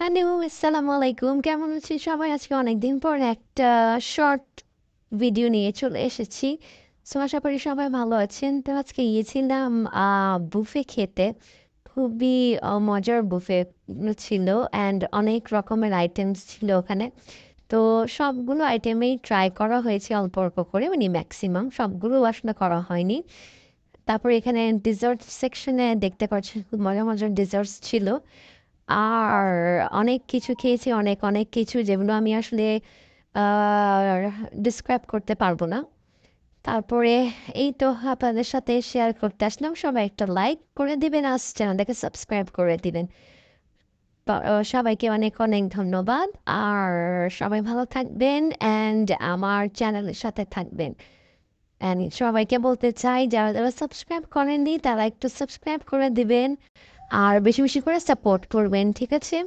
Hello, আসসালামু আলাইকুম। কেমন আছেন সবাই? আজকে অনেকদিন পর একটা শর্ট ভিডিও নিয়ে চলে এসেছি। সো আশা করি সবাই ভালো আছেন। তো আজকে গিয়েছিলাম বুফে খেতে। খুবই মজার বুফে ছিল অ্যান্ড অনেক রকমের আইটেমস ছিল ওখানে। তো সবগুলো আইটেমেই ট্রাই করা হয়েছে অল্প অল্প করে, মানে ম্যাক্সিমাম সবগুলো আসলে করা হয়নি। তারপর এখানে ডেজার্ট সেকশনে দেখতে পাচ্ছেন খুব মজার মজার ডেজার্টস ছিল। আর অনেক কিছু খেয়েছি, অনেক অনেক কিছু যেগুলো আমি আসলে ডিসক্রাইব করতে পারবো না। তারপরে এই তো আপনাদের সাথে শেয়ার করতে আসলাম। সবাই একটা লাইক করে দিবেন, আর চ্যানেলটাকে সাবস্ক্রাইব করে দিবেন। সবাইকে অনেক অনেক ধন্যবাদ। আর সবাই ভালো থাকবেন অ্যান্ড আমার চ্যানেলের সাথে থাকবেন। অ্যান্ড সবাইকে বলতে চাই, যারা যারা সাবস্ক্রাইব করেননি তারা একটু সাবস্ক্রাইব করে দিবেন আর বেশি বেশি করে সাপোর্ট করবেন, ঠিক আছে?